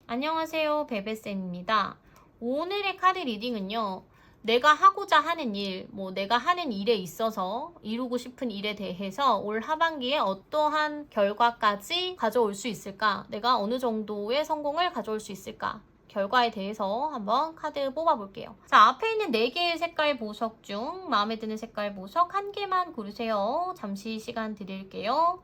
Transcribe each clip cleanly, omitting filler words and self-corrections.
안녕하세요. 베베쌤입니다. 오늘의 카드 리딩은요. 내가 하고자 하는 일, 내가 하는 일에 있어서 이루고 싶은 일에 대해서 올 하반기에 어떠한 결과까지 가져올 수 있을까? 내가 어느 정도의 성공을 가져올 수 있을까? 결과에 대해서 한번 카드 뽑아볼게요. 자, 앞에 있는 4개의 색깔 보석 중 마음에 드는 색깔 보석 1개만 고르세요. 잠시 시간 드릴게요.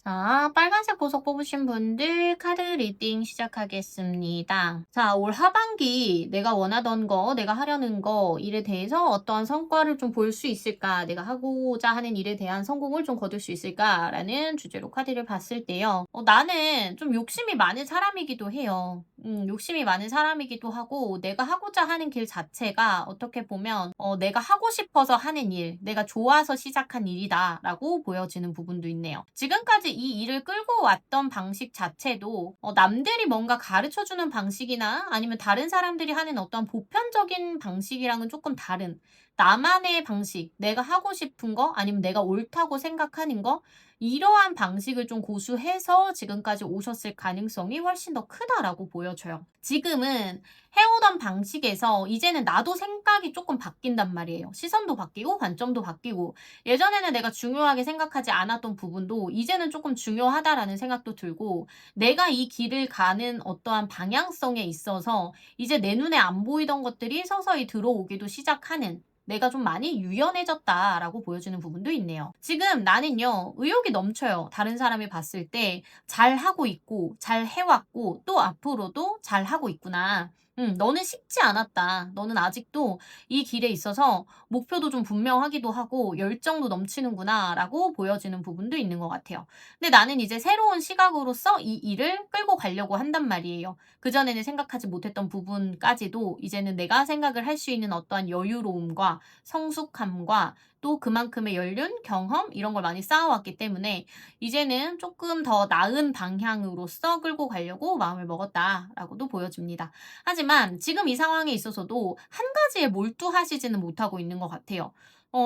자, 빨간색 보석 뽑으신 분들 카드 리딩 시작하겠습니다. 자, 올 하반기 내가 원하던 거, 내가 하려는 거, 일에 대해서 어떠한 성과를 좀 볼 수 있을까? 내가 하고자 하는 일에 대한 성공을 좀 거둘 수 있을까? 라는 주제로 카드를 봤을 때요. 나는 좀 욕심이 많은 사람이기도 해요. 욕심이 많은 사람이기도 하고, 내가 하고자 하는 길 자체가 어떻게 보면, 내가 하고 싶어서 하는 일, 내가 좋아서 시작한 일이다라고 보여지는 부분도 있네요. 지금까지 이 일을 끌고 왔던 방식 자체도 남들이 뭔가 가르쳐주는 방식이나 아니면 다른 사람들이 하는 어떤 보편적인 방식이랑은 조금 다른 나만의 방식, 내가 하고 싶은 거 아니면 내가 옳다고 생각하는 거 이러한 방식을 좀 고수해서 지금까지 오셨을 가능성이 훨씬 더 크다라고 보여져요. 지금은 해오던 방식에서 이제는 나도 생각이 조금 바뀐단 말이에요. 시선도 바뀌고 관점도 바뀌고 예전에는 내가 중요하게 생각하지 않았던 부분도 이제는 조금 중요하다라는 생각도 들고 내가 이 길을 가는 어떠한 방향성에 있어서 이제 내 눈에 안 보이던 것들이 서서히 들어오기도 시작하는 내가 좀 많이 유연해졌다라고 보여주는 부분도 있네요. 지금 나는요, 의욕이 넘쳐요. 다른 사람이 봤을 때 잘하고 있고, 잘 해왔고, 또 앞으로도 잘하고 있구나. 너는 쉽지 않았다. 너는 아직도 이 길에 있어서 목표도 좀 분명하기도 하고 열정도 넘치는구나라고 보여지는 부분도 있는 것 같아요. 근데 나는 이제 새로운 시각으로서 이 일을 끌고 가려고 한단 말이에요. 그전에는 생각하지 못했던 부분까지도 이제는 내가 생각을 할 수 있는 어떠한 여유로움과 성숙함과 또 그만큼의 연륜, 경험 이런 걸 많이 쌓아왔기 때문에 이제는 조금 더 나은 방향으로서 끌고 가려고 마음을 먹었다라고도 보여집니다. 하지만 지금 이 상황에 있어서도 한 가지에 몰두하시지는 못하고 있는 것 같아요.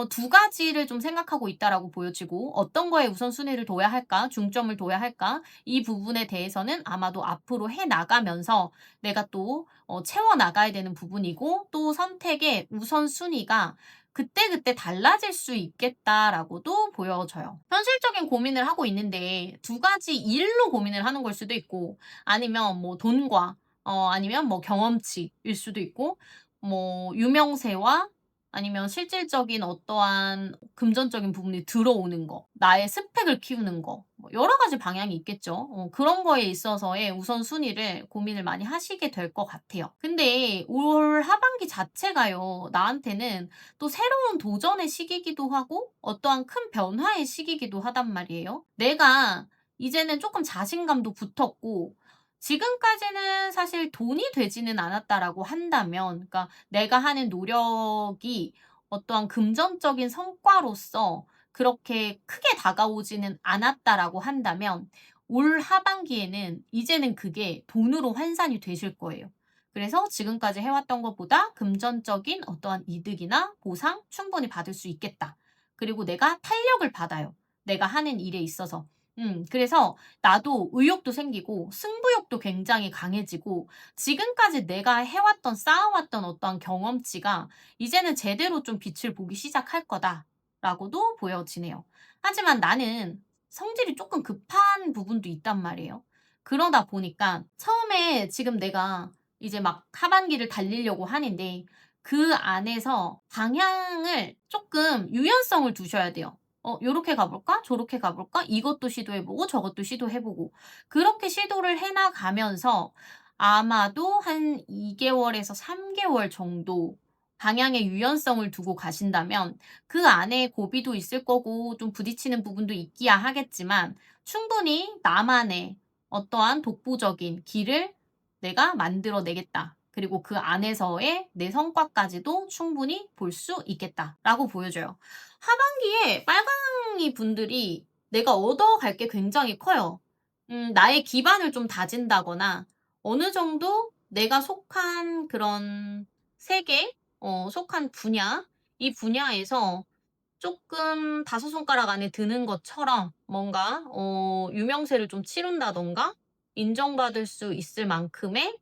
두 가지를 좀 생각하고 있다라고 보여지고 어떤 거에 우선순위를 둬야 할까? 중점을 둬야 할까? 이 부분에 대해서는 아마도 앞으로 해 나가면서 내가 또 채워 나가야 되는 부분이고 또 선택의 우선순위가 그때그때 달라질 수 있겠다라고도 보여져요. 현실적인 고민을 하고 있는데 두 가지 일로 고민을 하는 걸 수도 있고 아니면 돈과 아니면 경험치일 수도 있고 유명세와 아니면 실질적인 어떠한 금전적인 부분이 들어오는 거, 나의 스펙을 키우는 거, 여러 가지 방향이 있겠죠. 그런 거에 있어서의 우선순위를 고민을 많이 하시게 될 것 같아요. 근데 올 하반기 자체가요, 나한테는 또 새로운 도전의 시기이기도 하고 어떠한 큰 변화의 시기이기도 하단 말이에요. 내가 이제는 조금 자신감도 붙었고 지금까지는 사실 돈이 되지는 않았다라고 한다면 그러니까 내가 하는 노력이 어떠한 금전적인 성과로서 그렇게 크게 다가오지는 않았다라고 한다면 올 하반기에는 이제는 그게 돈으로 환산이 되실 거예요. 그래서 지금까지 해왔던 것보다 금전적인 어떠한 이득이나 보상 충분히 받을 수 있겠다. 그리고 내가 탄력을 받아요. 내가 하는 일에 있어서. 그래서 나도 의욕도 생기고 승부욕도 굉장히 강해지고 지금까지 내가 해왔던 쌓아왔던 어떠한 경험치가 이제는 제대로 좀 빛을 보기 시작할 거다라고도 보여지네요. 하지만 나는 성질이 조금 급한 부분도 있단 말이에요. 그러다 보니까 처음에 지금 내가 이제 막 하반기를 달리려고 하는데 그 안에서 방향을 조금 유연성을 두셔야 돼요. 요렇게 가볼까? 저렇게 가볼까? 이것도 시도해보고 저것도 시도해보고 그렇게 시도를 해나가면서 아마도 한 2개월에서 3개월 정도 방향의 유연성을 두고 가신다면 그 안에 고비도 있을 거고 좀 부딪히는 부분도 있기야 하겠지만 충분히 나만의 어떠한 독보적인 길을 내가 만들어 내겠다. 그리고 그 안에서의 내 성과까지도 충분히 볼 수 있겠다라고 보여줘요. 하반기에 빨강이 분들이 내가 얻어갈 게 굉장히 커요. 나의 기반을 좀 다진다거나 어느 정도 내가 속한 그런 세계, 속한 분야, 이 분야에서 조금 다섯 손가락 안에 드는 것처럼 뭔가 유명세를 좀 치룬다든가 인정받을 수 있을 만큼의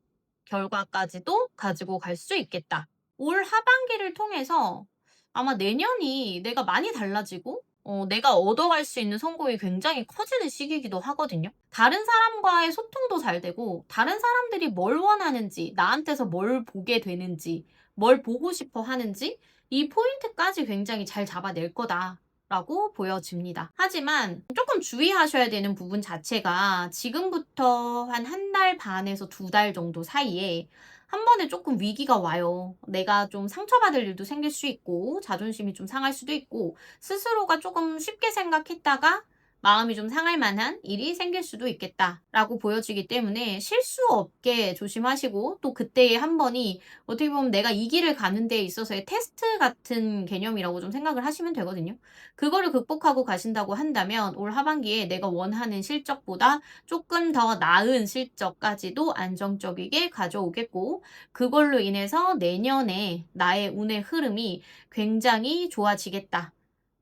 결과까지도 가지고 갈 수 있겠다. 올 하반기를 통해서 아마 내년이 내가 많이 달라지고 내가 얻어갈 수 있는 성공이 굉장히 커지는 시기이기도 하거든요. 다른 사람과의 소통도 잘 되고 다른 사람들이 뭘 원하는지, 나한테서 뭘 보게 되는지, 뭘 보고 싶어 하는지 이 포인트까지 굉장히 잘 잡아낼 거다라고 보여집니다. 하지만 조금 주의하셔야 되는 부분 자체가 지금부터 한 달 반에서 두 달 정도 사이에 한 번에 조금 위기가 와요. 내가 좀 상처받을 일도 생길 수 있고 자존심이 좀 상할 수도 있고 스스로가 조금 쉽게 생각했다가 마음이 좀 상할 만한 일이 생길 수도 있겠다라고 보여지기 때문에 실수 없게 조심하시고 또 그때의 한 번이 어떻게 보면 내가 이 길을 가는 데 있어서의 테스트 같은 개념이라고 좀 생각을 하시면 되거든요. 그거를 극복하고 가신다고 한다면 올 하반기에 내가 원하는 실적보다 조금 더 나은 실적까지도 안정적이게 가져오겠고 그걸로 인해서 내년에 나의 운의 흐름이 굉장히 좋아지겠다.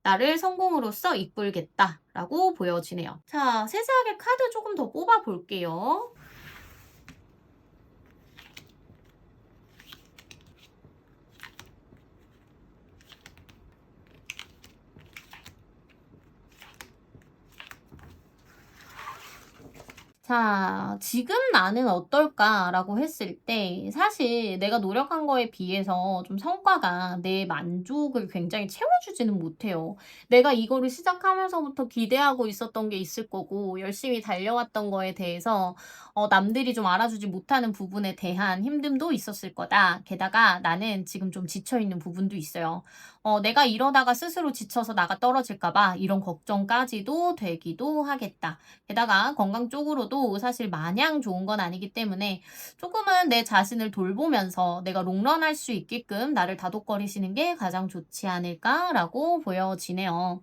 나를 성공으로써 이끌겠다라고 보여지네요. 자, 세세하게 카드 조금 더 뽑아 볼게요. 자, 지금 나는 어떨까라고 했을 때 사실 내가 노력한 거에 비해서 좀 성과가 내 만족을 굉장히 채워주지는 못해요. 내가 이거를 시작하면서부터 기대하고 있었던 게 있을 거고 열심히 달려왔던 거에 대해서 남들이 좀 알아주지 못하는 부분에 대한 힘듦도 있었을 거다. 게다가 나는 지금 좀 지쳐 있는 부분도 있어요. 내가 이러다가 스스로 지쳐서 나가 떨어질까 봐 이런 걱정까지도 되기도 하겠다. 게다가 건강 쪽으로도 사실 마냥 좋은 건 아니기 때문에 조금은 내 자신을 돌보면서 내가 롱런할 수 있게끔 나를 다독거리시는 게 가장 좋지 않을까라고 보여지네요.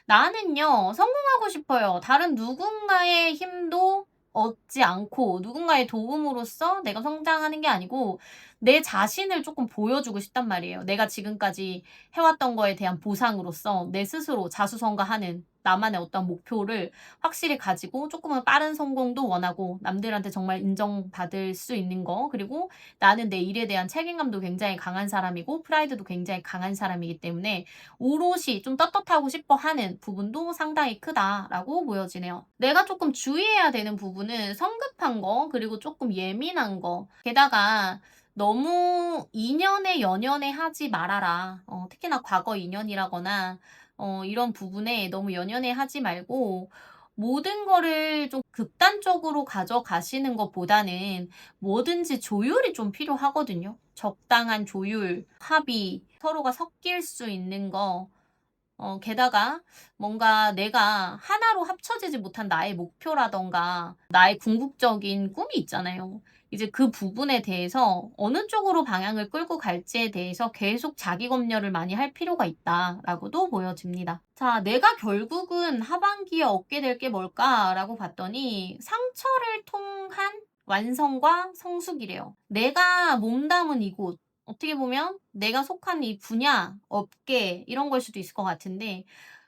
나는요, 성공하고 싶어요. 다른 누군가의 힘도 얻지 않고 누군가의 도움으로써 내가 성장하는 게 아니고 내 자신을 조금 보여주고 싶단 말이에요. 내가 지금까지 해왔던 거에 대한 보상으로서 내 스스로 자수성가하는 나만의 어떤 목표를 확실히 가지고 조금은 빠른 성공도 원하고 남들한테 정말 인정받을 수 있는 거 그리고 나는 내 일에 대한 책임감도 굉장히 강한 사람이고 프라이드도 굉장히 강한 사람이기 때문에 오롯이 좀 떳떳하고 싶어 하는 부분도 상당히 크다라고 보여지네요. 내가 조금 주의해야 되는 부분은 성급한 거 그리고 조금 예민한 거 게다가 너무 인연에 연연해 하지 말아라. 특히나 과거 인연이라거나 이런 부분에 너무 연연해 하지 말고 모든 거를 좀 극단적으로 가져가시는 것보다는 뭐든지 조율이 좀 필요하거든요. 적당한 조율, 합의, 서로가 섞일 수 있는 거. 게다가 뭔가 내가 하나로 합쳐지지 못한 나의 목표라던가 나의 궁극적인 꿈이 있잖아요. 이제 그 부분에 대해서 어느 쪽으로 방향을 끌고 갈지에 대해서 계속 자기 검열을 많이 할 필요가 있다라고도 보여집니다. 자, 내가 결국은 하반기에 얻게 될 게 뭘까라고 봤더니 상처를 통한 완성과 성숙이래요. 내가 몸담은 이곳, 어떻게 보면 내가 속한 이 분야, 업계 이런 걸 수도 있을 것 같은데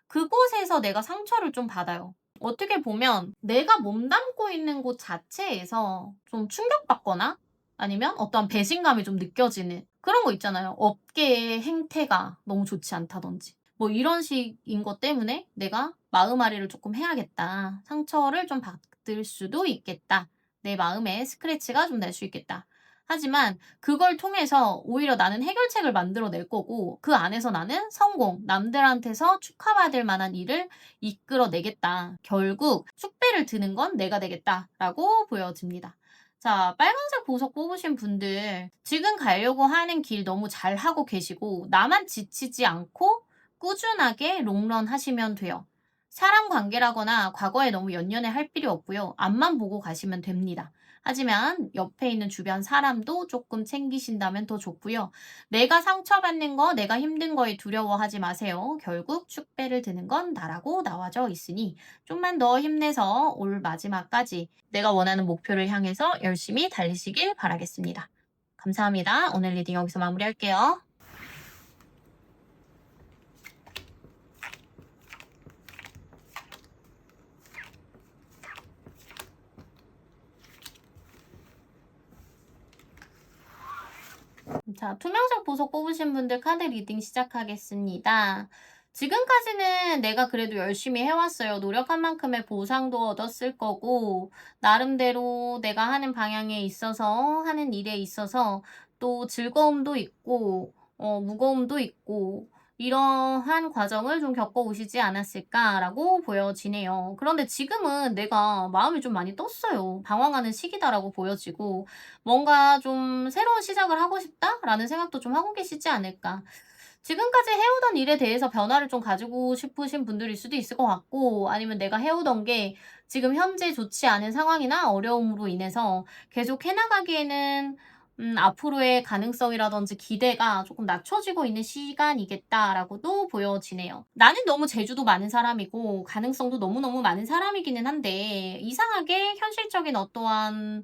그곳에서 내가 상처를 좀 받아요. 어떻게 보면 내가 몸담고 있는 곳 자체에서 좀 충격받거나 아니면 어떠한 배신감이 좀 느껴지는 그런 거 있잖아요. 업계의 행태가 너무 좋지 않다든지. 뭐 이런 식인 것 때문에 내가 마음앓이를 조금 해야겠다. 상처를 좀 받을 수도 있겠다. 내 마음에 스크래치가 좀 날 수 있겠다. 하지만 그걸 통해서 오히려 나는 해결책을 만들어낼 거고 그 안에서 나는 성공, 남들한테서 축하받을 만한 일을 이끌어내겠다. 결국 숙배를 드는 건 내가 되겠다라고 보여집니다. 자, 빨간색 보석 뽑으신 분들 지금 가려고 하는 길 너무 잘하고 계시고 나만 지치지 않고 꾸준하게 롱런 하시면 돼요. 사람 관계라거나 과거에 너무 연연해 할 필요 없고요. 앞만 보고 가시면 됩니다. 하지만 옆에 있는 주변 사람도 조금 챙기신다면 더 좋고요. 내가 상처받는 거, 내가 힘든 거에 두려워하지 마세요. 결국 축배를 드는 건 나라고 나와져 있으니 좀만 더 힘내서 올 마지막까지 내가 원하는 목표를 향해서 열심히 달리시길 바라겠습니다. 감사합니다. 오늘 리딩 여기서 마무리할게요. 자, 투명ság 보석 뽑으신 분들 카드 리딩 시작하겠습니다. 지금까지는 내가 그래도 열심히 해왔어요. 노력한 만큼의 보상도 얻었을 거고, 나름대로 내가 하는 방향에 있어서, 하는 일에 있어서 또 즐거움도 있고, 무거움도 있고, 이러한 과정을 좀 겪어오시지 않았을까라고 보여지네요. 그런데 지금은 내가 마음이 좀 많이 떴어요. 방황하는 시기다라고 보여지고, 뭔가 좀 '새로운 시작을 하고 싶다.'라는 생각도 좀 하고 계시지 않을까. 지금까지 해오던 일에 대해서 변화를 좀 가지고 싶으신 분들일 수도 있을 것 같고, 아니면 내가 해오던 게 지금 현재 좋지 않은 상황이나 어려움으로 인해서 계속 해 나가기에는 앞으로의 가능성이라든지 기대가 조금 낮춰지고 있는 시간이겠다라고도 보여지네요. 나는 너무 재주도 많은 사람이고 가능성도 너무너무 많은 사람이기는 한데, 이상하게 현실적인 어떠한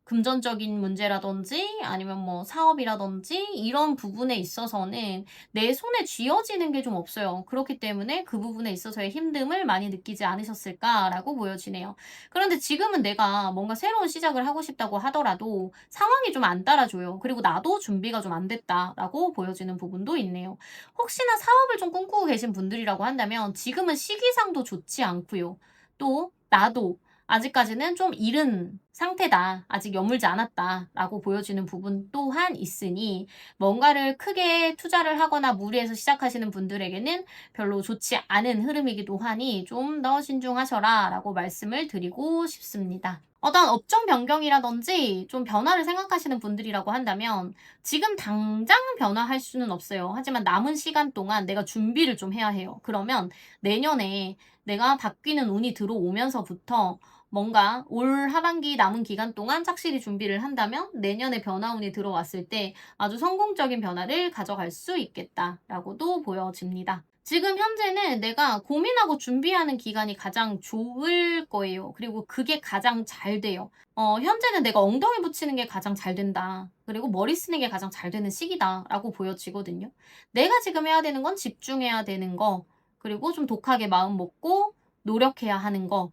금전적인 문제라든지 아니면 뭐 사업이라든지 이런 부분에 있어서는 내 손에 쥐어지는 게 좀 없어요. 그렇기 때문에 그 부분에 있어서의 힘듦을 많이 느끼지 않으셨을까라고 보여지네요. 그런데 지금은 내가 뭔가 새로운 시작을 하고 싶다고 하더라도 상황이 좀 안 따라줘요. 그리고 나도 준비가 좀 안 됐다라고 보여지는 부분도 있네요. 혹시나 사업을 좀 꿈꾸고 계신 분들이라고 한다면 지금은 시기상도 좋지 않고요. 또 나도 아직까지는 좀 이른 상태다. 아직 여물지 않았다라고 보여지는 부분 또한 있으니, 뭔가를 크게 투자를 하거나 무리해서 시작하시는 분들에게는 별로 좋지 않은 흐름이기도 하니 좀 더 신중하셔라라고 말씀을 드리고 싶습니다. 어떤 업종 변경이라든지 좀 변화를 생각하시는 분들이라고 한다면 지금 당장 변화할 수는 없어요. 하지만 남은 시간 동안 내가 준비를 좀 해야 해요. 그러면 내년에 내가 바뀌는 운이 들어오면서부터 뭔가 올 하반기 남은 기간 동안 착실히 준비를 한다면 내년에 변화운이 들어왔을 때 아주 성공적인 변화를 가져갈 수 있겠다라고도 보여집니다. 지금 현재는 내가 고민하고 준비하는 기간이 가장 좋을 거예요. 그리고 그게 가장 잘 돼요. 현재는 내가 엉덩이 붙이는 게 가장 잘 된다. 그리고 머리 쓰는 게 가장 잘 되는 시기다라고 보여지거든요. 내가 지금 해야 되는 건 집중해야 되는 거, 그리고 좀 독하게 마음 먹고 노력해야 하는 거,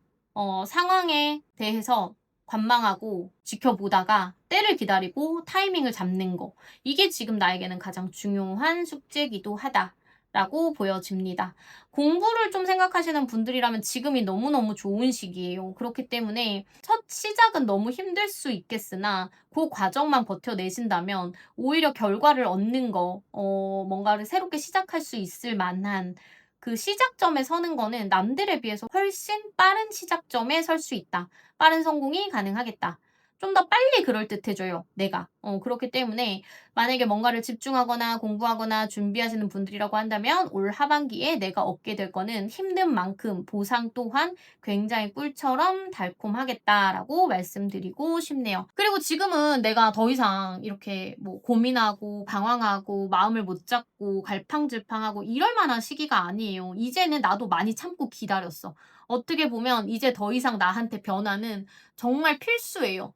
상황에 대해서 관망하고 지켜보다가 때를 기다리고 타이밍을 잡는 거. 이게 지금 나에게는 가장 중요한 숙제이기도 하다라고 보여집니다. 공부를 좀 생각하시는 분들이라면 지금이 너무너무 좋은 시기예요. 그렇기 때문에 첫 시작은 너무 힘들 수 있겠으나 그 과정만 버텨내신다면 오히려 결과를 얻는 거, 뭔가를 새롭게 시작할 수 있을 만한 그 시작점에 서는 거는 남들에 비해서 훨씬 빠른 시작점에 설 수 있다. 빠른 성공이 가능하겠다. 좀 더 빨리 그럴듯해져요, 내가. 그렇기 때문에 만약에 뭔가를 집중하거나 공부하거나 준비하시는 분들이라고 한다면 올 하반기에 내가 얻게 될 거는 힘든 만큼 보상 또한 굉장히 꿀처럼 달콤하겠다라고 말씀드리고 싶네요. 그리고 지금은 내가 더 이상 이렇게 뭐 고민하고 방황하고 마음을 못 잡고 갈팡질팡하고 이럴 만한 시기가 아니에요. 이제는 나도 많이 참고 기다렸어. 어떻게 보면 이제 더 이상 나한테 변화는 정말 필수예요.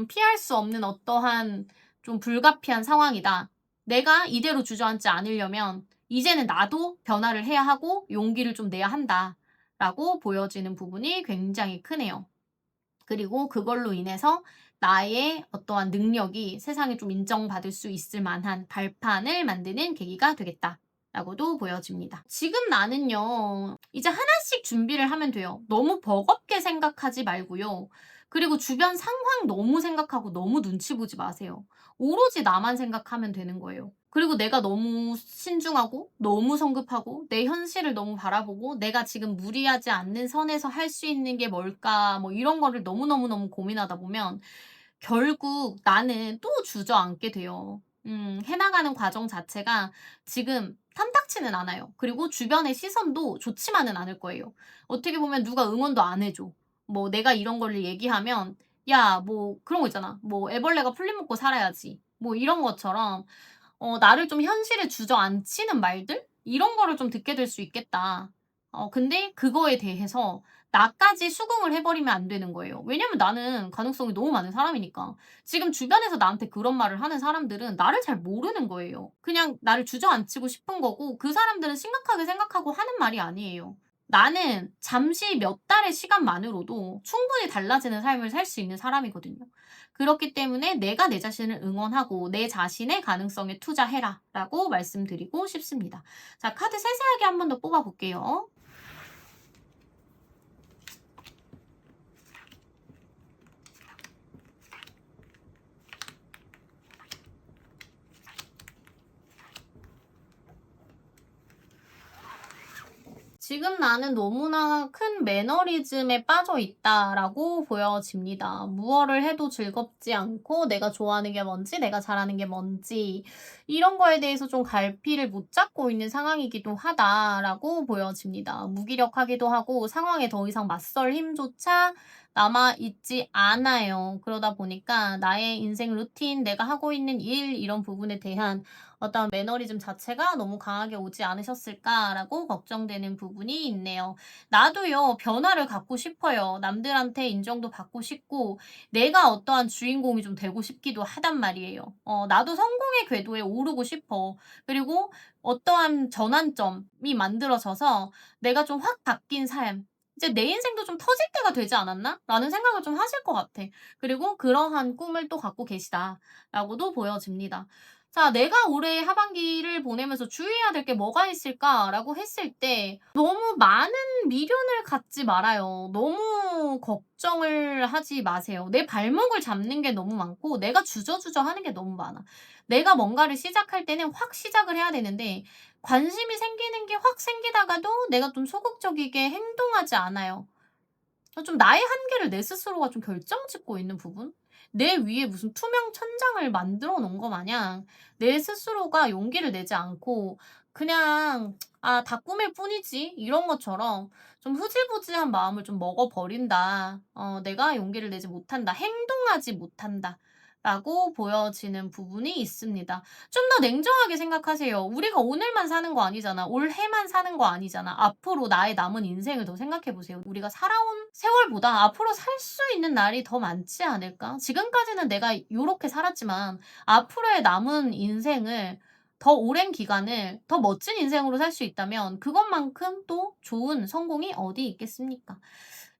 피할 수 없는 어떠한 좀 불가피한 상황이다. 내가 이대로 주저앉지 않으려면 이제는 나도 변화를 해야 하고 용기를 좀 내야 한다라고 보여지는 부분이 굉장히 크네요. 그리고 그걸로 인해서 나의 어떠한 능력이 세상에 좀 인정받을 수 있을 만한 발판을 만드는 계기가 되겠다라고도 보여집니다. 지금 나는요, 이제 하나씩 준비를 하면 돼요. 너무 버겁게 생각하지 말고요. 그리고 주변 상황 너무 생각하고 너무 눈치 보지 마세요. 오로지 나만 생각하면 되는 거예요. 그리고 내가 너무 신중하고 너무 성급하고 내 현실을 너무 바라보고 내가 지금 무리하지 않는 선에서 할 수 있는 게 뭘까 뭐 이런 거를 너무너무너무 고민하다 보면 결국 나는 또 주저앉게 돼요. 해나가는 과정 자체가 지금 탐탁치는 않아요. 그리고 주변의 시선도 좋지만은 않을 거예요. 어떻게 보면 누가 응원도 안 해줘. 뭐 내가 이런 거를 얘기하면 야 뭐 그런 거 있잖아. 뭐 "애벌레가 풀잎 먹고 살아야지." 뭐 이런 것처럼 나를 좀 현실에 주저앉히는 말들? 이런 거를 좀 듣게 될 수 있겠다. 근데 그거에 대해서 나까지 수긍을 해 버리면 안 되는 거예요. 왜냐면 나는 가능성이 너무 많은 사람이니까. 지금 주변에서 나한테 그런 말을 하는 사람들은 나를 잘 모르는 거예요. 그냥 나를 주저앉히고 싶은 거고 그 사람들은 심각하게 생각하고 하는 말이 아니에요. 나는 잠시 몇 달의 시간만으로도 충분히 달라지는 삶을 살 수 있는 사람이거든요. 그렇기 때문에 "내가 내 자신을 응원하고 내 자신의 가능성에 투자해라."라고 말씀드리고 싶습니다. 자, 카드 세세하게 한 번 더 뽑아 볼게요. 지금 나는 너무나 큰 매너리즘에 빠져 있다라고 보여집니다. 무엇을 해도 즐겁지 않고 내가 좋아하는 게 뭔지, 내가 잘하는 게 뭔지 이런 거에 대해서 좀 갈피를 못 잡고 있는 상황이기도 하다라고 보여집니다. 무기력하기도 하고 상황에 더 이상 맞설 힘조차 남아 있지 않아요. 그러다 보니까 나의 인생 루틴, 내가 하고 있는 일 이런 부분에 대한 어떤 매너리즘 자체가 너무 강하게 오지 않으셨을까라고 걱정되는 부분이 있네요. 나도요, 변화를 갖고 싶어요. 남들한테 인정도 받고 싶고, 내가 어떠한 주인공이 좀 되고 싶기도 하단 말이에요. 나도 성공의 궤도에 오르고 싶어. 그리고 어떠한 전환점이 만들어져서 내가 좀 확 바뀐 삶, 이제 '내 인생도 좀 터질 때가 되지 않았나?' 라는 생각을 좀 하실 것 같아. 그리고 그러한 꿈을 또 갖고 계시다라고도 보여집니다. 자, '내가 올해 하반기를 보내면서 주의해야 될 게 뭐가 있을까?'라고 했을 때 너무 많은 미련을 갖지 말아요. 너무 걱정을 하지 마세요. 내 발목을 잡는 게 너무 많고 내가 주저주저 하는 게 너무 많아. 내가 뭔가를 시작할 때는 확 시작을 해야 되는데 관심이 생기는 게 확 생기다가도 내가 좀 소극적이게 행동하지 않아요. 좀 나의 한계를 내 스스로가 좀 결정짓고 있는 부분? 내 위에 무슨 투명 천장을 만들어 놓은 거 마냥 내 스스로가 용기를 내지 않고 그냥 '아 다 꿈일 뿐이지.' 이런 것처럼 좀 흐지부지한 마음을 좀 먹어 버린다. '내가 용기를 내지 못한다. 행동하지 못한다.'라고 보여지는 부분이 있습니다. 좀 더 냉정하게 생각하세요. 우리가 오늘만 사는 거 아니잖아. 올해만 사는 거 아니잖아. 앞으로 나의 남은 인생을 더 생각해 보세요. 우리가 살아온 세월보다 앞으로 살 수 있는 날이 더 많지 않을까? 지금까지는 내가 요렇게 살았지만 앞으로의 남은 인생을 더 오랜 기간을 더 멋진 인생으로 살 수 있다면 그것만큼 또 좋은 성공이 어디 있겠습니까?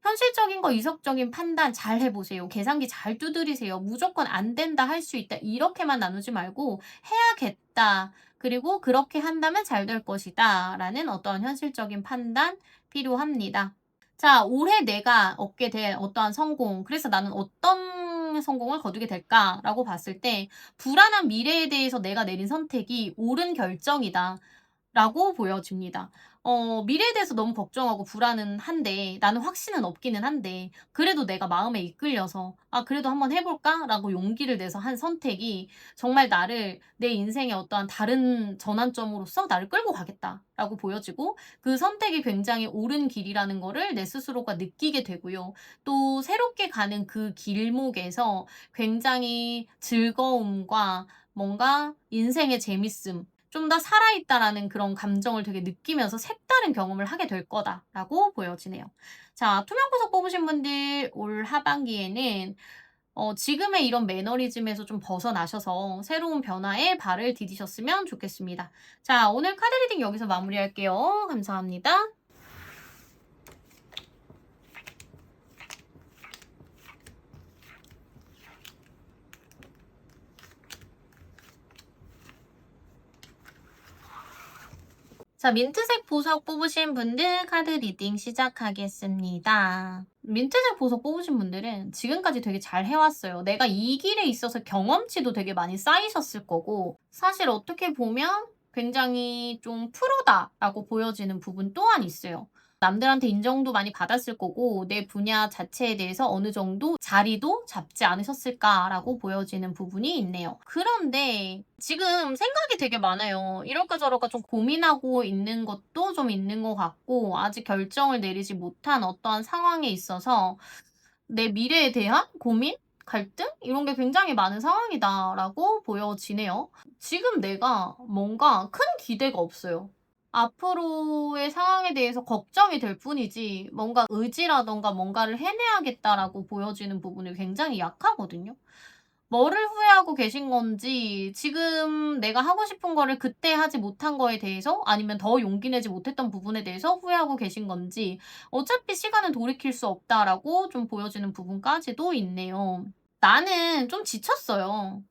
현실적인 거 이성적인 판단 잘 해 보세요. 계산기 잘 두드리세요. 무조건 "안 된다. 할 수 있다." 이렇게만 나누지 말고 "해야겠다. 그리고 그렇게 한다면 잘 될 것이다." 라는 어떤 현실적인 판단 필요합니다. 자, 올해 내가 얻게 될 어떠한 성공, 그래서 '나는 어떤 성공을 거두게 될까?'라고 봤을 때 '불안한 미래에 대해서 내가 내린 선택이 옳은 결정이다.'라고 보여집니다. 미래에 대해서 너무 걱정하고 불안은 한데 나는 확신은 없기는 한데 그래도 내가 마음에 이끌려서 '아 그래도 한번 해 볼까?'라고 용기를 내서 한 선택이 정말 나를 내 인생의 어떠한 다른 전환점으로서 '나를 끌고 가겠다.'라고 보여지고 그 선택이 굉장히 옳은 길이라는 거를 내 스스로가 느끼게 되고요. 또 새롭게 가는 그 길목에서 굉장히 즐거움과 뭔가 인생의 재밌음, '좀 더 살아있다.'라는 그런 감정을 되게 느끼면서 '색다른 경험을 하게 될 거다.'라고 보여지네요. 자, 투명 보석 뽑으신 분들 올 하반기에는 지금의 이런 매너리즘에서 좀 벗어나셔서 새로운 변화에 발을 디디셨으면 좋겠습니다. 자, 오늘 카드 리딩 여기서 마무리할게요. 감사합니다. 자, 민트색 보석 뽑으신 분들 카드 리딩 시작하겠습니다. 민트색 보석 뽑으신 분들은 지금까지 되게 잘 해왔어요. 내가 이 길에 있어서 경험치도 되게 많이 쌓이셨을 거고, 사실 어떻게 보면 굉장히 좀 프로다라고 보여지는 부분 또한 있어요. 남들한테 인정도 많이 받았을 거고, 내 분야 자체에 대해서 어느 정도 자리도 잡지 않으셨을까라고 보여지는 부분이 있네요. 그런데 지금 생각이 되게 많아요. 이럴까 저럴까 좀 고민하고 있는 것도 좀 있는 것 같고, 아직 결정을 내리지 못한 어떠한 상황에 있어서 내 미래에 대한 고민, 갈등 이런 게 굉장히 많은 상황이다라고 보여지네요. 지금 내가 뭔가 큰 기대가 없어요. 앞으로의 상황에 대해서 걱정이 될 뿐이지 뭔가 의지라든가 뭔가를 해내야겠다라고 보여지는 부분이 굉장히 약하거든요. 뭐를 후회하고 계신 건지, 지금 내가 하고 싶은 거를 그때 하지 못한 거에 대해서, 아니면 더 용기 내지 못했던 부분에 대해서 후회하고 계신 건지, 어차피 시간은 돌이킬 수 없다라고 좀 보여지는 부분까지도 있네요. 나는 좀 지쳤어요.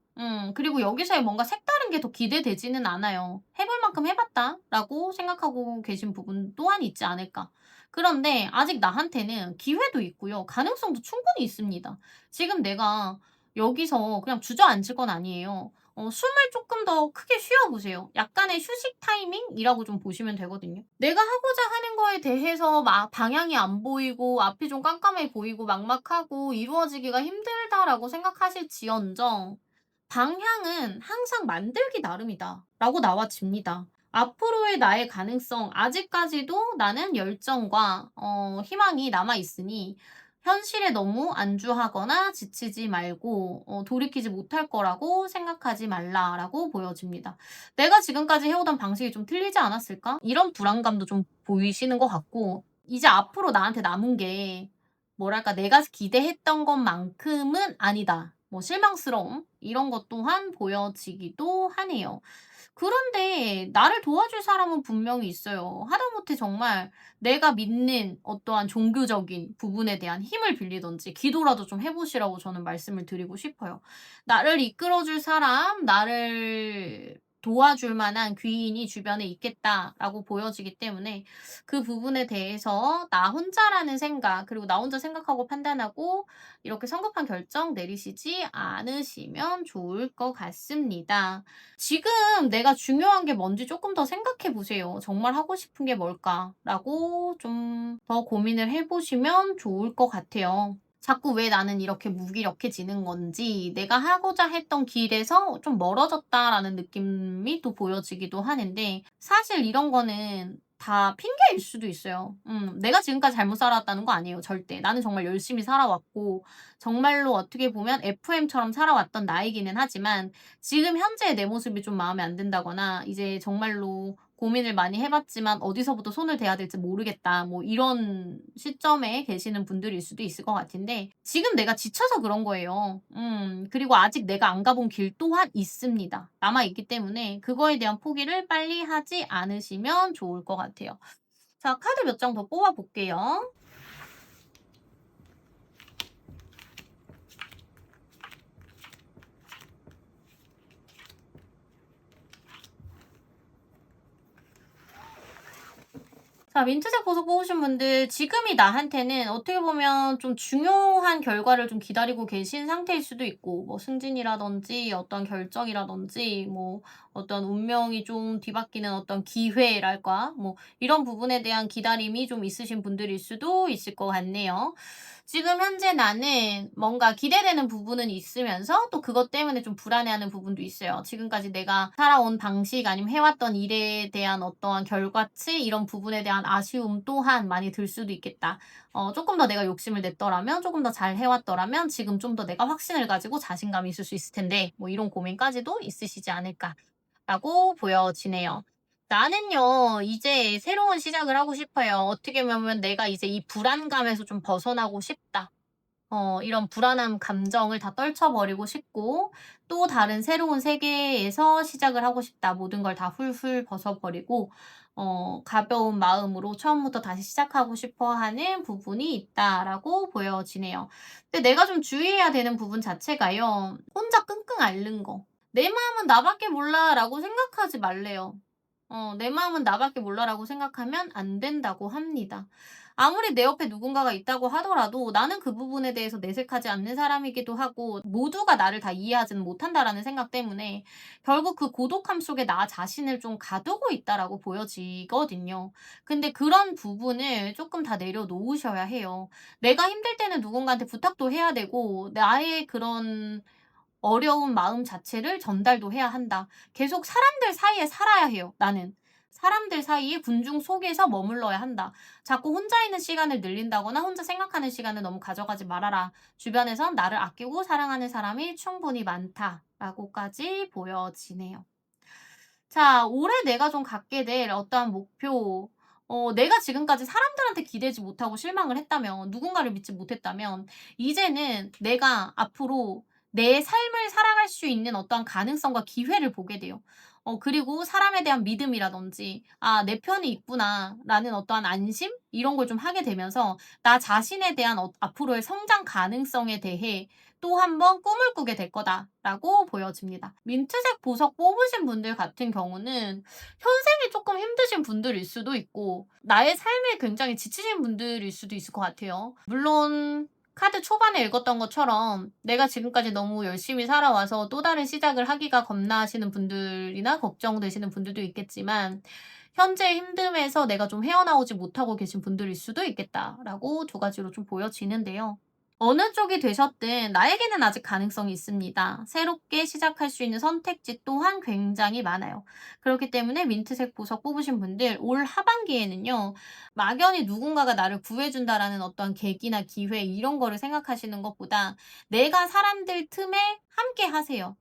그리고 여기서의 뭔가 색다른 게 더 기대되지는 않아요. '해 볼 만큼 해 봤다.'라고 생각하고 계신 부분 또한 있지 않을까. 그런데 아직 나한테는 기회도 있고요. 가능성도 충분히 있습니다. 지금 내가 여기서 그냥 주저앉을 건 아니에요. 숨을 조금 더 크게 쉬어 보세요. 약간의 휴식 타이밍이라고 좀 보시면 되거든요. 내가 하고자 하는 거에 대해서 막 방향이 안 보이고 앞이 좀 깜깜해 보이고 막막하고 '이루어지기가 힘들다.'라고 생각하실지언정 '방향은 항상 만들기 나름이다.'라고 나와집니다. 앞으로의 나의 가능성, 아직까지도 나는 열정과 희망이 남아 있으니 현실에 너무 안주하거나 지치지 말고 돌이키지 못할 거라고 생각하지 말라라고 보여집니다. '내가 지금까지 해오던 방식이 좀 틀리지 않았을까?' 이런 불안감도 좀 보이시는 것 같고, 이제 앞으로 나한테 남은 게 뭐랄까 '내가 기대했던 것만큼은 아니다.' 뭐 실망스러움 이런 것 또한 보여지기도 하네요. 그런데 나를 도와줄 사람은 분명히 있어요. 하다못해 정말 내가 믿는 어떠한 종교적인 부분에 대한 힘을 빌리든지 기도라도 좀 해 보시라고 저는 말씀을 드리고 싶어요. 나를 이끌어 줄 사람, 나를 도와줄 만한 귀인이 주변에 있겠다라고 보여지기 때문에 그 부분에 대해서 나 혼자라는 생각, 그리고 나 혼자 생각하고 판단하고 이렇게 성급한 결정 내리시지 않으시면 좋을 것 같습니다. 지금 내가 중요한 게 뭔지 조금 더 생각해 보세요. '정말 하고 싶은 게 뭘까?'라고 좀 더 고민을 해 보시면 좋을 것 같아요. 자꾸 왜 나는 이렇게 무기력해지는 건지, '내가 하고자 했던 길에서 좀 멀어졌다.'라는 느낌이 또 보여지기도 하는데, 사실 이런 거는 다 핑계일 수도 있어요. 내가 지금까지 잘못 살아왔다는 거 아니에요, 절대. 나는 정말 열심히 살아왔고 정말로 어떻게 보면 FM처럼 살아왔던 나이기는 하지만, 지금 현재의 내 모습이 좀 마음에 안 든다거나 이제 정말로 고민을 많이 해 봤지만 '어디서부터 손을 대야 될지 모르겠다.' 뭐 이런 시점에 계시는 분들일 수도 있을 것 같은데, 지금 내가 지쳐서 그런 거예요. 그리고 아직 내가 안 가본 길 또한 있습니다. 남아 있기 때문에 그거에 대한 포기를 빨리 하지 않으시면 좋을 것 같아요. 자, 카드 몇 장 더 뽑아 볼게요. 자, 민트색 보석 뽑으신 분들, 지금이 나한테는 어떻게 보면 좀 중요한 결과를 좀 기다리고 계신 상태일 수도 있고, 뭐 승진이라든지 어떤 결정이라든지 뭐 어떤 운명이 좀 뒤바뀌는 어떤 기회랄까, 뭐 이런 부분에 대한 기다림이 좀 있으신 분들일 수도 있을 것 같네요. 지금 현재 나는 뭔가 기대되는 부분은 있으면서 또 그것 때문에 좀 불안해하는 부분도 있어요. 지금까지 내가 살아온 방식, 아니면 해왔던 일에 대한 어떠한 결과치, 이런 부분에 대한 아쉬움 또한 많이 들 수도 있겠다. 조금 더 내가 욕심을 냈더라면, 조금 더 잘 해왔더라면 지금 좀 더 내가 확신을 가지고 자신감이 있을 수 있을 텐데, 뭐 이런 고민까지도 있으시지 않을까라고 보여지네요. 나는요, 이제 새로운 시작을 하고 싶어요. 어떻게 보면 내가 이제 이 불안감에서 좀 벗어나고 싶다. 이런 불안한 감정을 다 떨쳐버리고 싶고, 또 다른 새로운 세계에서 시작을 하고 싶다. 모든 걸 다 훌훌 벗어버리고, 가벼운 마음으로 처음부터 다시 시작하고 싶어 하는 부분이 있다라고 보여지네요. 근데 내가 좀 주의해야 되는 부분 자체가요, 혼자 끙끙 앓는 거. '내 마음은 나밖에 몰라.'라고 생각하지 말래요. '내 마음은 나밖에 몰라.'라고 생각하면 안 된다고 합니다. 아무리 내 옆에 누군가가 있다고 하더라도 나는 그 부분에 대해서 내색하지 않는 사람이기도 하고, 모두가 나를 다 이해하지는 못한다라는 생각 때문에 결국 그 고독함 속에 나 자신을 좀 가두고 있다라고 보여지거든요. 근데 그런 부분을 조금 다 내려놓으셔야 해요. 내가 힘들 때는 누군가한테 부탁도 해야 되고, 나의 그런 어려운 마음 자체를 전달도 해야 한다. 계속 사람들 사이에 살아야 해요, 나는. 사람들 사이에 군중 속에서 머물러야 한다. 자꾸 혼자 있는 시간을 늘린다거나 혼자 생각하는 시간을 너무 가져가지 말아라. 주변에선 나를 아끼고 사랑하는 사람이 충분히 많다라고까지 보여지네요. 자, 올해 내가 좀 갖게 될 어떠한 목표, 내가 지금까지 사람들한테 기대지 못하고 실망을 했다면, 누군가를 믿지 못했다면, 이제는 내가 앞으로 내 삶을 살아갈 수 있는 어떠한 가능성과 기회를 보게 돼요. 그리고 사람에 대한 믿음이라든지, 아, 내 편이 있구나라는 어떠한 안심? 이런 걸 좀 하게 되면서, 나 자신에 대한 앞으로의 성장 가능성에 대해 또 한 번 꿈을 꾸게 될 거다라고 보여집니다. 민트색 보석 뽑으신 분들 같은 경우는 현생이 조금 힘드신 분들일 수도 있고 나의 삶에 굉장히 지치신 분들일 수도 있을 것 같아요. 물론 카드 초반에 읽었던 것처럼 내가 지금까지 너무 열심히 살아와서 또 다른 시작을 하기가 겁나시는 분들이나 걱정되시는 분들도 있겠지만 현재의 힘듦에서 내가 좀 헤어나오지 못하고 계신 분들일 수도 있겠다라고 두 가지로 좀 보여지는데요. 어느 쪽이 되셨든 나에게는 아직 가능성이 있습니다. 새롭게 시작할 수 있는 선택지 또한 굉장히 많아요. 그렇기 때문에 민트색 보석 뽑으신 분들 올 하반기에는요. 막연히 누군가가 나를 구해준다라는 어떤 계기나 기회 이런 거를 생각하시는 것보다 내가 사람들 틈에 함께 하세요.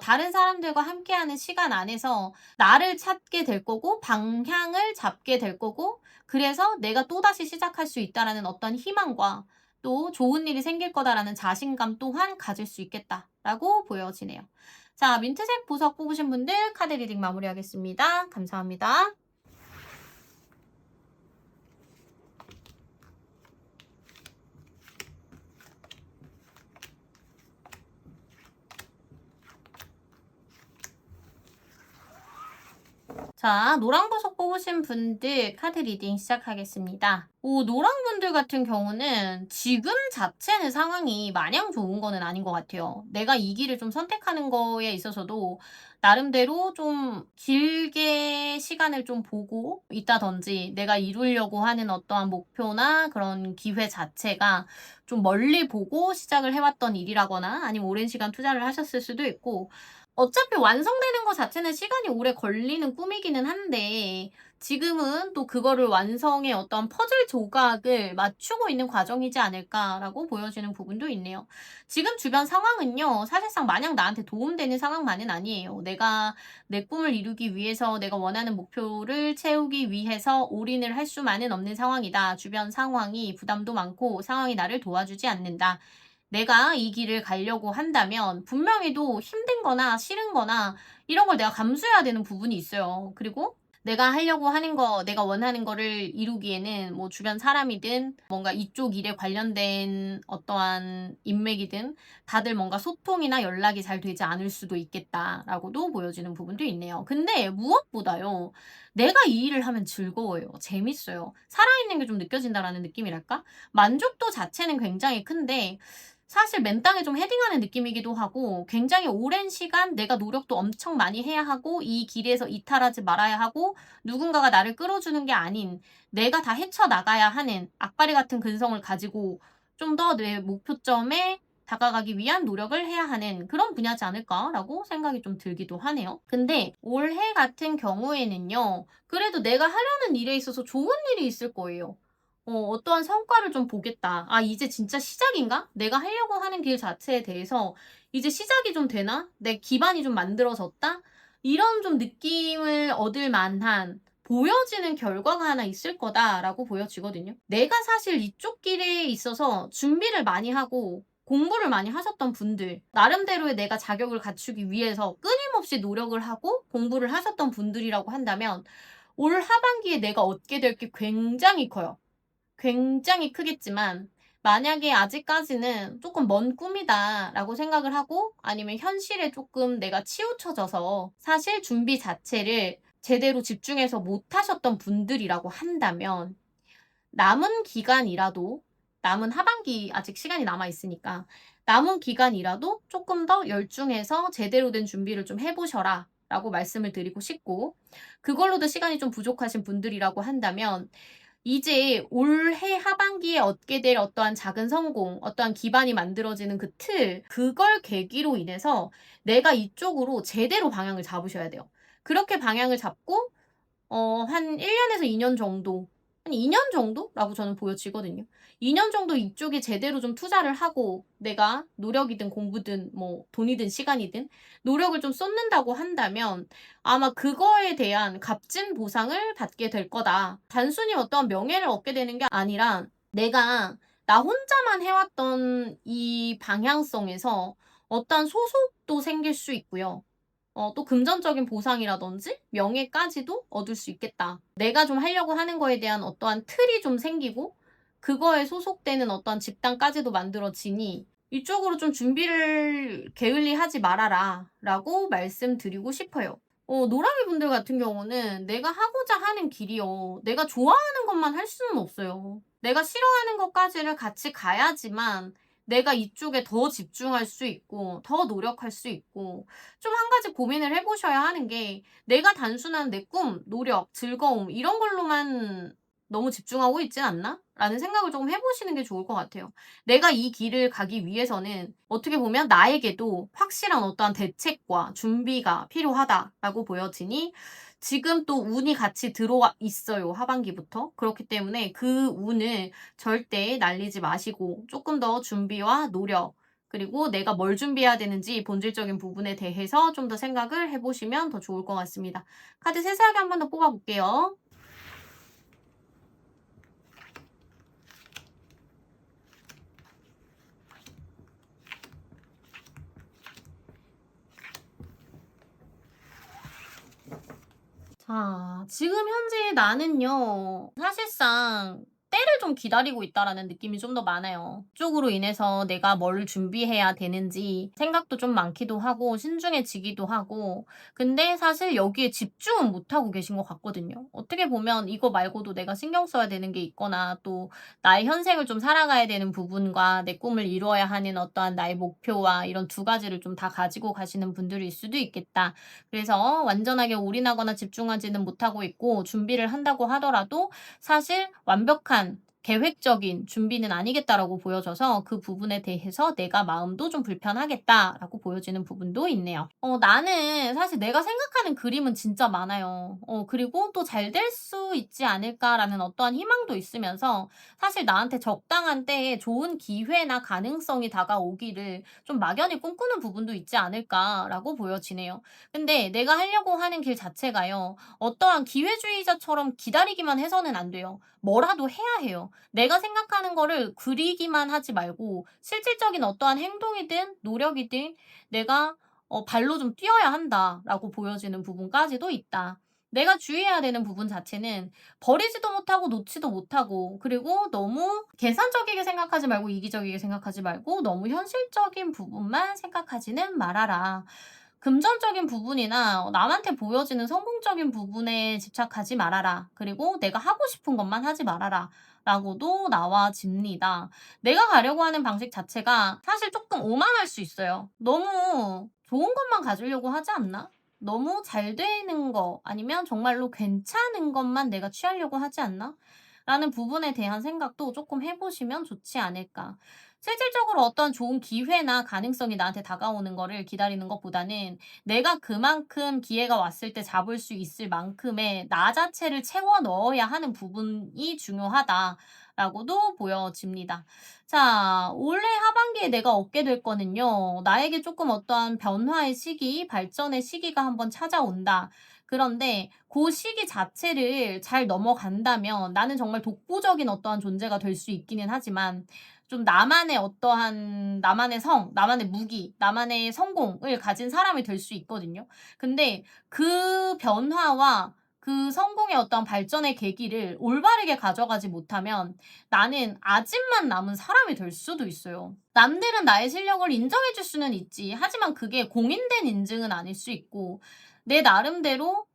다른 사람들과 함께하는 시간 안에서 나를 찾게 될 거고 방향을 잡게 될 거고 그래서 내가 또다시 시작할 수 있다라는 어떤 희망과 또 좋은 일이 생길 거다라는 자신감 또한 가질 수 있겠다라고 보여지네요. 자, 민트색 보석 뽑으신 분들 카드 리딩 마무리하겠습니다. 감사합니다. 자, 노랑 보석 뽑으신 분들 카드 리딩 시작하겠습니다. 노랑 분들 같은 경우는 지금 자체는 상황이 마냥 좋은 거는 아닌 것 같아요. 내가 이 길을 좀 선택하는 거에 있어서도 나름대로 좀 길게 시간을 좀 보고 있다든지 내가 이루려고 하는 어떠한 목표나 그런 기회 자체가 좀 멀리 보고 시작을 해왔던 일이라거나 아니면 오랜 시간 투자를 하셨을 수도 있고 어차피 완성되는 거 자체는 시간이 오래 걸리는 꿈이기는 한데 지금은 또 그거를 완성의 어떤 퍼즐 조각을 맞추고 있는 과정이지 않을까라고 보여지는 부분도 있네요. 지금 주변 상황은요. 사실상 마냥 나한테 도움되는 상황만은 아니에요. 내가 내 꿈을 이루기 위해서 내가 원하는 목표를 채우기 위해서 올인을 할 수만은 없는 상황이다. 주변 상황이 부담도 많고 상황이 나를 도와주지 않는다. 내가 이 길을 가려고 한다면 분명히도 힘든 거나 싫은 거나 이런 걸 내가 감수해야 되는 부분이 있어요. 그리고 내가 하려고 하는 거, 내가 원하는 거를 이루기에는 뭐 주변 사람이든 뭔가 이쪽 일에 관련된 어떠한 인맥이든 다들 뭔가 소통이나 연락이 잘 되지 않을 수도 있겠다라고도 보여지는 부분도 있네요. 근데 무엇보다요. 내가 이 일을 하면 즐거워요. 재밌어요. 살아있는 게 좀 느껴진다라는 느낌이랄까? 만족도 자체는 굉장히 큰데 사실 맨땅에 좀 헤딩하는 느낌이기도 하고 굉장히 오랜 시간 내가 노력도 엄청 많이 해야 하고 이 길에서 이탈하지 말아야 하고 누군가가 나를 끌어주는 게 아닌 내가 다 헤쳐나가야 하는 악바리 같은 근성을 가지고 좀 더 내 목표점에 다가가기 위한 노력을 해야 하는 그런 분야지 않을까라고 생각이 좀 들기도 하네요. 근데 올해 같은 경우에는요. 그래도 내가 하려는 일에 있어서 좋은 일이 있을 거예요. 어떠한 성과를 좀 보겠다. '아 이제 진짜 시작인가? 내가 하려고 하는 길 자체에 대해서 이제 시작이 좀 되나? 내 기반이 좀 만들어졌다?' 이런 좀 느낌을 얻을 만한 보여지는 결과가 하나 있을 거다라고 보여지거든요. 내가 사실 이쪽 길에 있어서 준비를 많이 하고 공부를 많이 하셨던 분들, 나름대로의 내가 자격을 갖추기 위해서 끊임없이 노력을 하고 공부를 하셨던 분들이라고 한다면 올 하반기에 내가 얻게 될 게 굉장히 커요. 굉장히 크겠지만 만약에 아직까지는 조금 '먼 꿈이다.'라고 생각을 하고 아니면 현실에 조금 내가 치우쳐져서 사실 준비 자체를 제대로 집중해서 못 하셨던 분들이라고 한다면 남은 기간이라도 남은 하반기 아직 시간이 남아 있으니까 "남은 기간이라도 조금 더 열중해서 제대로 된 준비를 좀 해 보셔라."라고 말씀을 드리고 싶고 그걸로도 시간이 좀 부족하신 분들이라고 한다면 이제 올해 하반기에 얻게 될 어떠한 작은 성공, 어떠한 기반이 만들어지는 그 틀, 그걸 계기로 인해서 내가 이쪽으로 제대로 방향을 잡으셔야 돼요. 그렇게 방향을 잡고 한 1 년에서 2년 정도, 한 2년 정도라고 저는 보여지거든요. 2년 정도 이쪽에 제대로 좀 투자를 하고 내가 노력이든 공부든 뭐 돈이든 시간이든 노력을 좀 쏟는다고 한다면 아마 그거에 대한 값진 보상을 받게 될 거다. 단순히 어떤 명예를 얻게 되는 게 아니라 내가 나 혼자만 해 왔던 이 방향성에서 어떤 소속도 생길 수 있고요. 또 금전적인 보상이라든지 명예까지도 얻을 수 있겠다. 내가 좀 하려고 하는 거에 대한 어떠한 틀이 좀 생기고 그거에 소속되는 어떤 집단까지도 만들어지니 "이쪽으로 좀 준비를 게을리하지 말아라."라고 말씀드리고 싶어요. 노랑이 분들 같은 경우는 내가 하고자 하는 길이요, 내가 좋아하는 것만 할 수는 없어요. 내가 싫어하는 것까지를 같이 가야지만 내가 이쪽에 더 집중할 수 있고 더 노력할 수 있고, 좀 한 가지 고민을 해 보셔야 하는 게, 내가 단순한 내 꿈, 노력, 즐거움 이런 걸로만 너무 집중하고 있진 않나? 라는 생각을 조금 해 보시는 게 좋을 것 같아요. 내가 이 길을 가기 위해서는 어떻게 보면 나에게도 확실한 어떠한 대책과 준비가 필요하다라고 보여지니, 지금 또 운이 같이 들어와 있어요, 하반기부터. 그렇기 때문에 그 운을 절대 날리지 마시고 조금 더 준비와 노력, 그리고 내가 뭘 준비해야 되는지 본질적인 부분에 대해서 좀 더 생각을 해 보시면 더 좋을 것 같습니다. 카드 세세하게 한 번 더 뽑아 볼게요. 자, 지금 현재 나는요, 사실상 때를 좀 기다리고 있다라는 느낌이 좀 더 많아요. 이쪽으로 인해서 내가 뭘 준비해야 되는지 생각도 좀 많기도 하고 신중해지기도 하고, 근데 사실 여기에 집중은 못하고 계신 것 같거든요. 어떻게 보면 이거 말고도 내가 신경 써야 되는 게 있거나 또 나의 현생을 좀 살아가야 되는 부분과 내 꿈을 이루어야 하는 어떠한 나의 목표와 이런 두 가지를 좀 다 가지고 가시는 분들일 수도 있겠다. 그래서 완전하게 올인하거나 집중하지는 못하고 있고, 준비를 한다고 하더라도 사실 완벽한 계획적인 준비는 아니겠다라고 보여져서 그 부분에 대해서 내가 마음도 좀 불편하겠다라고 보여지는 부분도 있네요. 나는 사실 내가 생각하는 그림은 진짜 많아요. 그리고 또 '잘 될 수 있지 않을까.'라는 어떠한 희망도 있으면서 사실 나한테 적당한 때에 좋은 기회나 가능성이 다가오기를 좀 막연히 꿈꾸는 부분도 있지 않을까라고 보여지네요. 근데 내가 하려고 하는 길 자체가요, 어떠한 기회주의자처럼 기다리기만 해서는 안 돼요. 뭐라도 해야 해요. 내가 생각하는 거를 그리기만 하지 말고 실질적인 어떠한 행동이든 노력이든 내가 발로 좀 뛰어야 한다라고 보여지는 부분까지도 있다. 내가 주의해야 되는 부분 자체는 버리지도 못하고 놓지도 못하고, 그리고 너무 계산적이게 생각하지 말고 이기적이게 생각하지 말고 너무 현실적인 부분만 생각하지는 말아라. 금전적인 부분이나 남한테 보여지는 성공적인 부분에 집착하지 말아라. 그리고 내가 하고 싶은 것만 하지 말아라. 라고도 나와집니다. 내가 가려고 하는 방식 자체가 사실 조금 오만할 수 있어요. 너무 좋은 것만 가지려고 하지 않나? 너무 잘 되는 거 아니면 정말로 괜찮은 것만 내가 취하려고 하지 않나? 라는 부분에 대한 생각도 조금 해 보시면 좋지 않을까. 실질적으로 어떤 좋은 기회나 가능성이 나한테 다가오는 거를 기다리는 것보다는 내가 그만큼 기회가 왔을 때 잡을 수 있을 만큼의 나 자체를 채워 넣어야 하는 부분이 중요하다라고도 보여집니다. 자, 올해 하반기에 내가 얻게 될 거는요, 나에게 조금 어떠한 변화의 시기, 발전의 시기가 한번 찾아온다. 그런데 그 시기 자체를 잘 넘어간다면 나는 정말 독보적인 어떠한 존재가 될 수 있기는 하지만, 좀 나만의 어떠한 나만의 나만의 무기, 나만의 성공을 가진 사람이 될 수 있거든요. 근데 그 변화와 그 성공의 어떤 발전의 계기를 올바르게 가져가지 못하면 나는 아집만 남은 사람이 될 수도 있어요. 남들은 나의 실력을 인정해 줄 수는 있지. 하지만 그게 공인된 인증은 아닐 수 있고, 내 나름대로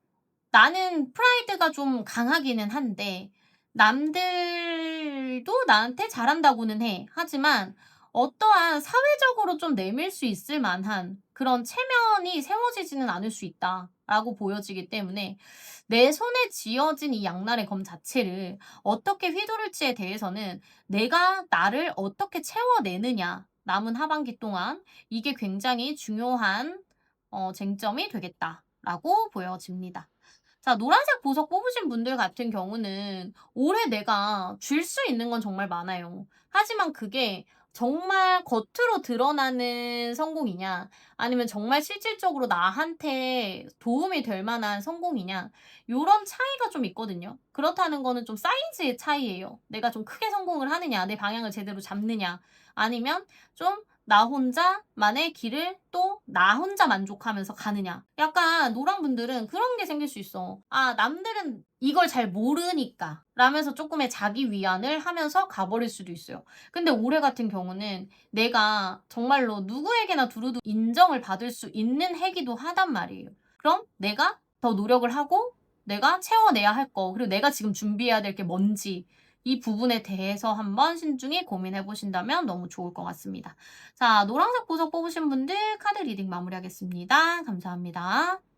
나는 프라이드가 좀 강하기는 한데 남들도 나한테 잘한다고는 해. 하지만 어떠한 사회적으로 좀 내밀 수 있을 만한 그런 체면이 세워지지는 않을 수 있다라고 보여지기 때문에 내 손에 쥐어진 이 양날의 검 자체를 어떻게 휘두를지에 대해서는 내가 나를 어떻게 채워내느냐, 남은 하반기 동안 이게 굉장히 중요한 쟁점이 되겠다라고 보여집니다. 자, 노란색 보석 뽑으신 분들 같은 경우는 올해 내가 줄 수 있는 건 정말 많아요. 하지만 그게 정말 겉으로 드러나는 성공이냐, 아니면 정말 실질적으로 나한테 도움이 될 만한 성공이냐, 요런 차이가 좀 있거든요. 그렇다는 거는 좀 사이즈의 차이예요. 내가 좀 크게 성공을 하느냐, 내 방향을 제대로 잡느냐, 아니면 좀 나 혼자만의 길을 또 나 혼자 만족하면서 가느냐. 약간 노랑분들은 그런 게 생길 수 있어. '아, 남들은 이걸 잘 모르니까.' 라면서 쪼끔의 자기 위안을 하면서 가버릴 수도 있어요. 근데 올해 같은 경우는 내가 정말로 누구에게나 두루두 인정을 받을 수 있는 해기도 하단 말이에요. 그럼 내가 더 노력을 하고 내가 채워내야 할 거, 그리고 내가 지금 준비해야 될 게 뭔지, 이 부분에 대해서 한번 신중히 고민해 보신다면 너무 좋을 것 같습니다. 자, 노란색 보석 뽑으신 분들 카드 리딩 마무리하겠습니다. 감사합니다.